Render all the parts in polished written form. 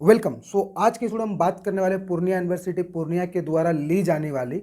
Welcome. आज के video में हम बात करने वाले पूर्णिया यूनिवर्सिटी पूर्णिया के द्वारा ली जाने वाली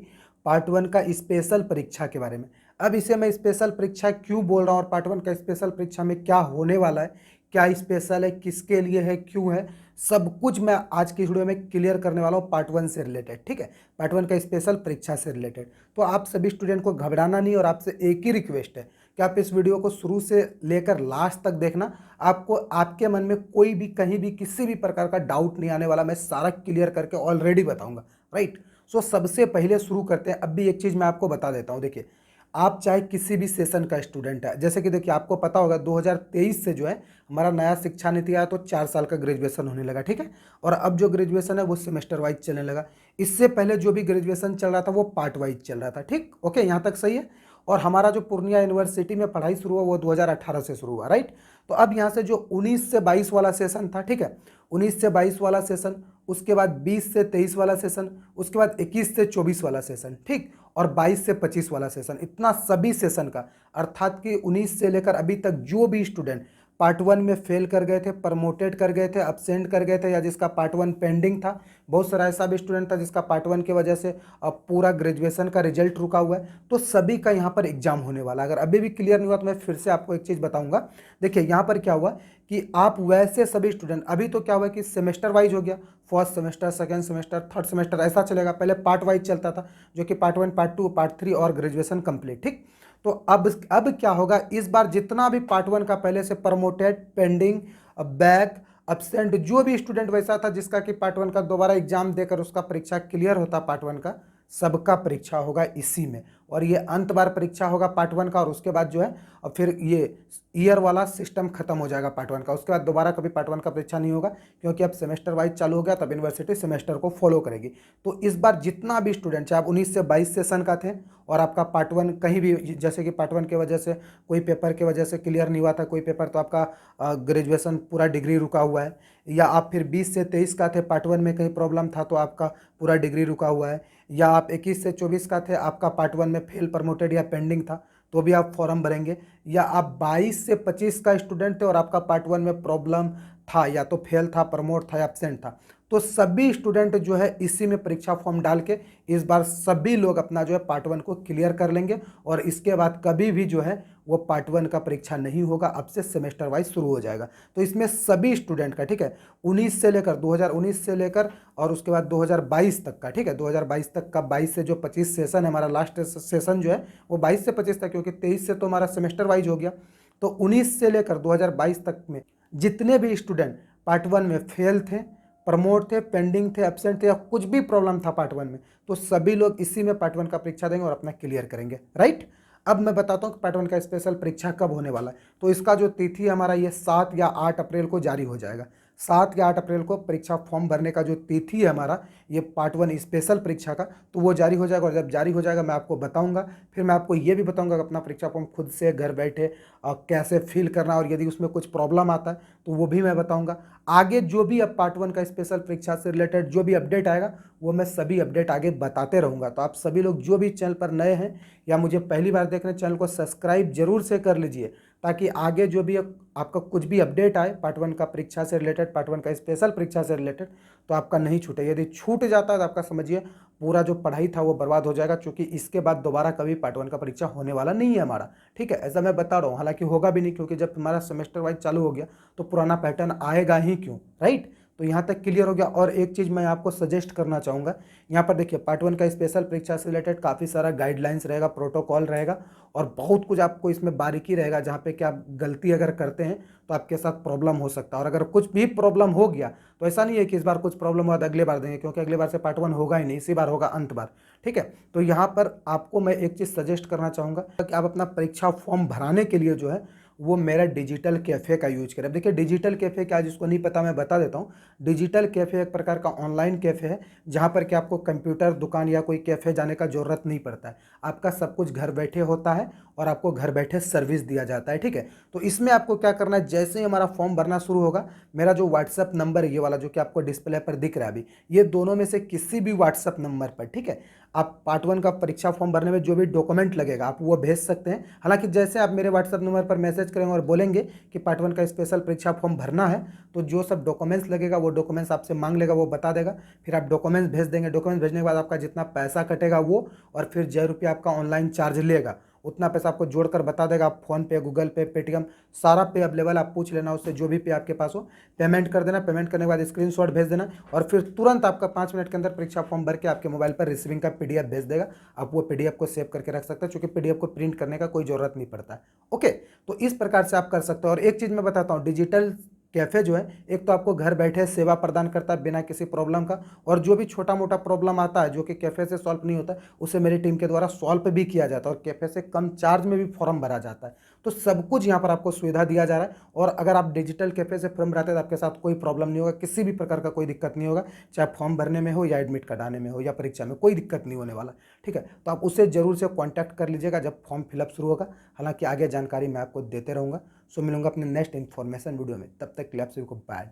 पार्ट वन का स्पेशल परीक्षा के बारे में। अब इसे मैं स्पेशल परीक्षा क्यों बोल रहा हूँ और पार्ट वन का स्पेशल परीक्षा में क्या होने वाला है, क्या स्पेशल है, किसके लिए है, क्यों है, सब कुछ मैं आज की वीडियो में क्लियर करने वाला हूँ पार्ट वन से रिलेटेड। ठीक है, पार्ट वन का स्पेशल परीक्षा से रिलेटेड। तो आप सभी स्टूडेंट को घबराना नहीं और आपसे एक ही रिक्वेस्ट है कि आप इस वीडियो को शुरू से लेकर लास्ट तक देखना। आपको आपके मन में कोई भी कहीं भी किसी भी प्रकार का डाउट नहीं आने वाला, मैं सारा क्लियर करके ऑलरेडी बताऊंगा। राइट। सबसे पहले शुरू करते हैं। अब भी एक चीज़ मैं आपको बता देता हूं। देखिए, आप चाहे किसी भी सेशन का स्टूडेंट है, जैसे कि देखिए आपको पता होगा 2023 से जो है हमारा नया शिक्षा नीति आया, तो 4 साल का ग्रेजुएशन होने लगा। ठीक है, और अब जो ग्रेजुएशन है वो सेमेस्टर वाइज चलने लगा। इससे पहले जो भी ग्रेजुएशन चल रहा था वो पार्ट वाइज चल रहा था। ठीक, ओके, यहाँ तक सही है। और हमारा जो पूर्णिया यूनिवर्सिटी में पढ़ाई शुरू हुआ वो 2018 से शुरू हुआ। राइट। तो अब यहाँ से जो 19 से 22 वाला सेशन था, ठीक है, 19 से 22 वाला सेशन, उसके बाद 20 से 23 वाला सेशन, उसके बाद 21 से 24 वाला सेशन, ठीक, और 22 से 25 वाला सेशन, इतना सभी सेशन का, अर्थात कि 19 से लेकर अभी तक जो भी स्टूडेंट पार्ट वन में फेल कर गए थे, प्रमोटेड कर गए थे, अब्सेंट कर गए थे, या जिसका पार्ट वन पेंडिंग था, बहुत सारा ऐसा भी स्टूडेंट था जिसका पार्ट वन की वजह से अब पूरा ग्रेजुएशन का रिजल्ट रुका हुआ है, तो सभी का यहाँ पर एग्जाम होने वाला है। अगर अभी भी क्लियर नहीं हुआ तो मैं फिर से आपको एक चीज़ बताऊंगा। देखिए यहाँ पर क्या हुआ कि आप वैसे सभी स्टूडेंट, अभी तो क्या हुआ कि सेमेस्टर वाइज हो गया, first semester, second semester, third semester, ऐसा चलेगा। पहले पार्ट वाइज चलता था, जो कि part one, part two, part three और ग्रेजुएशन कंप्लीट। ठीक, तो अब क्या होगा, इस बार जितना भी पार्ट वन का पहले से प्रमोटेड, पेंडिंग, बैक, अब्सेंट, जो भी स्टूडेंट वैसा था जिसका कि पार्ट वन का दोबारा एग्जाम देकर उसका परीक्षा क्लियर होता पार्ट वन का, सबका परीक्षा होगा इसी में। और ये अंत बार परीक्षा होगा पार्ट वन का, और उसके बाद जो है और फिर ये ईयर वाला सिस्टम खत्म हो जाएगा पार्ट वन का। उसके बाद दोबारा कभी पार्ट वन का परीक्षा नहीं होगा, क्योंकि अब सेमेस्टर वाइज चालू हो गया, तब यूनिवर्सिटी सेमेस्टर को फॉलो करेगी। तो इस बार जितना भी स्टूडेंट, चाहे आप 19 से 22 सेशन का थे और आपका पार्ट वन कहीं भी, जैसे कि पार्ट वन की वजह से कोई पेपर की वजह से क्लियर नहीं हुआ था कोई पेपर, तो आपका ग्रेजुएशन पूरा डिग्री रुका हुआ है, या आप फिर 20 से 23 का थे, पार्ट वन में कहीं प्रॉब्लम था तो आपका पूरा डिग्री रुका हुआ है, या आप 21 से 24 का थे, आपका पार्ट वन में फेल, प्रमोटेड या पेंडिंग था, तो भी आप फॉर्म भरेंगे, या आप 22 से 25 का स्टूडेंट थे और आपका पार्ट वन में प्रॉब्लम था, या तो फेल था, प्रमोट था, एब्सेंट था, तो सभी स्टूडेंट जो है इसी में परीक्षा फॉर्म डाल के इस बार सभी लोग अपना जो है पार्ट वन को क्लियर कर लेंगे, और इसके बाद कभी भी जो है वो पार्ट वन का परीक्षा नहीं होगा, अब से सेमेस्टर वाइज शुरू हो जाएगा। तो इसमें सभी स्टूडेंट का, ठीक है, 19 से लेकर 2019 से लेकर और उसके बाद 2022 तक का, ठीक है, 2022 तक का, 22 से जो 25 सेशन है हमारा, लास्ट सेशन जो है वो 22 से 25 तक, क्योंकि 23 से तो हमारा सेमेस्टर वाइज हो गया। तो 19 से लेकर 2022 तक में जितने भी स्टूडेंट पार्ट वन में फेल थे, प्रमोट थे, पेंडिंग थे, एब्सेंट थे, या कुछ भी प्रॉब्लम था पार्ट वन में, तो सभी लोग इसी में पार्ट वन का परीक्षा देंगे और अपना क्लियर करेंगे। राइट। अब मैं बताता हूँ कि पार्ट वन का स्पेशल परीक्षा कब होने वाला है। तो इसका जो तिथि है हमारा, ये 7 या 8 अप्रैल को जारी हो जाएगा। 7 या 8 अप्रैल को परीक्षा फॉर्म भरने का जो तिथि है हमारा, ये पार्ट वन स्पेशल परीक्षा का, तो वो जारी हो जाएगा। और जब जारी हो जाएगा मैं आपको बताऊंगा। फिर मैं आपको ये भी बताऊंगा कि अपना परीक्षा फॉर्म खुद से घर बैठे कैसे फिल करना, और यदि उसमें कुछ प्रॉब्लम आता है तो वो भी मैं बताऊंगा। आगे जो भी अब पार्ट वन का स्पेशल परीक्षा से रिलेटेड जो भी अपडेट आएगा वो मैं सभी अपडेट आगे बताते रहूँगा। तो आप सभी लोग जो भी चैनल पर नए हैं या मुझे पहली बार देख रहे हैं, चैनल को सब्सक्राइब जरूर से कर लीजिए, ताकि आगे जो भी आपका कुछ भी अपडेट आए पार्ट वन का परीक्षा से रिलेटेड, पार्ट वन का स्पेशल परीक्षा से रिलेटेड, तो आपका नहीं छूटे। यदि छूट जाता है तो आपका समझिए पूरा जो पढ़ाई था वो बर्बाद हो जाएगा, क्योंकि इसके बाद दोबारा कभी पार्ट वन का परीक्षा होने वाला नहीं है हमारा। ठीक है, ऐसा मैं बता रहा हूँ, हालांकि होगा भी नहीं, क्योंकि जब हमारा सेमेस्टर वाइज चालू हो गया तो पुराना पैटर्न आएगा ही क्यों। राइट। तो यहाँ तक क्लियर हो गया। और एक चीज़ मैं आपको सजेस्ट करना चाहूँगा, यहाँ पर देखिए पार्ट वन का स्पेशल परीक्षा से रिलेटेड काफ़ी सारा गाइडलाइंस रहेगा, प्रोटोकॉल रहेगा, और बहुत कुछ आपको इसमें बारीकी रहेगा, जहाँ पे कि आप गलती अगर करते हैं तो आपके साथ प्रॉब्लम हो सकता है। और अगर कुछ भी प्रॉब्लम हो गया तो ऐसा नहीं है कि इस बार कुछ प्रॉब्लम हुआ तो अगले बार देंगे, क्योंकि अगले बार से पार्ट वन होगा ही नहीं, इसी बार होगा अंत बार। ठीक है, तो यहाँ पर आपको मैं एक चीज़ सजेस्ट करना चाहूँगा कि आप अपना परीक्षा फॉर्म भराने के लिए जो है वो मेरा डिजिटल कैफ़े का यूज करें। देखिए डिजिटल कैफ़े क्या, जिसको नहीं पता मैं बता देता हूँ। डिजिटल कैफ़े एक प्रकार का ऑनलाइन कैफ़े है, जहाँ पर कि आपको कंप्यूटर दुकान या कोई कैफ़े जाने का ज़रूरत नहीं पड़ता है। आपका सब कुछ घर बैठे होता है और आपको घर बैठे सर्विस दिया जाता है। ठीक है, तो इसमें आपको क्या करना है, जैसे ही हमारा फॉर्म भरना शुरू होगा, मेरा जो व्हाट्सअप नंबर है ये वाला जो कि आपको डिस्प्ले पर दिख रहा है अभी, ये दोनों में से किसी भी व्हाट्सअप नंबर पर, ठीक है, आप पार्ट वन का परीक्षा फॉर्म भरने में जो भी डॉक्यूमेंट लगेगा आप वो भेज सकते हैं। हालांकि जैसे आप मेरे व्हाट्सअप नंबर पर मैसेज मैसेज करेंगे और बोलेंगे कि पार्ट 1 का स्पेशल परीक्षा फॉर्म भरना है, तो जो सब डॉक्यूमेंट्स लगेगा वो डॉक्यूमेंट्स आपसे मांग लेगा, वो बता देगा, फिर आप डॉक्यूमेंट्स भेज देंगे। डॉक्यूमेंट्स भेजने के बाद आपका जितना पैसा कटेगा वो, और फिर जो रुपया आपका ऑनलाइन चार्ज लेगा उतना पैसा आपको जोड़कर बता देगा। आप फोन पे, गूगल पे, पेटीएम, सारा पे अवेलेबल, आप पूछ लेना उससे, जो भी पे आपके पास हो पेमेंट कर देना। पेमेंट करने के बाद स्क्रीनशॉट भेज देना और फिर तुरंत आपका 5 मिनट के अंदर परीक्षा फॉर्म भर के आपके मोबाइल पर रिसीविंग का पीडीएफ भेज देगा। आप वो पीडीएफ को सेव करके रख सकते हैं, क्योंकि पीडीएफ को प्रिंट करने का कोई जरूरत नहीं पड़ता है। ओके, तो इस प्रकार से आप कर सकते हो। और एक चीज़ मैं बताता हूँ, डिजिटल कैफ़े जो है, एक तो आपको घर बैठे सेवा प्रदान करता है बिना किसी प्रॉब्लम का, और जो भी छोटा मोटा प्रॉब्लम आता है जो कि कैफ़े से सॉल्व नहीं होता, उसे मेरी टीम के द्वारा सॉल्व भी किया जाता है और कैफ़े से कम चार्ज में भी फॉर्म भरा जाता है। तो सब कुछ यहाँ पर आपको सुविधा दिया जा रहा है। और अगर आप डिजिटल कैफ़े से फॉर्म भराते हैं तो आपके साथ कोई प्रॉब्लम नहीं होगा, किसी भी प्रकार का कोई दिक्कत नहीं होगा, चाहे फॉर्म भरने में हो या एडमिट कराने में हो या परीक्षा में, कोई दिक्कत नहीं होने वाला। ठीक है, तो आप उससे जरूर से कॉन्टैक्ट कर लीजिएगा जब फॉर्म फिलअप शुरू होगा। हालांकि आगे जानकारी मैं आपको देते रहूँगा। सो मिलूंगा अपने नेक्स्ट इन्फॉर्मेशन वीडियो में, तब तक के लिए आप सभी को बाय।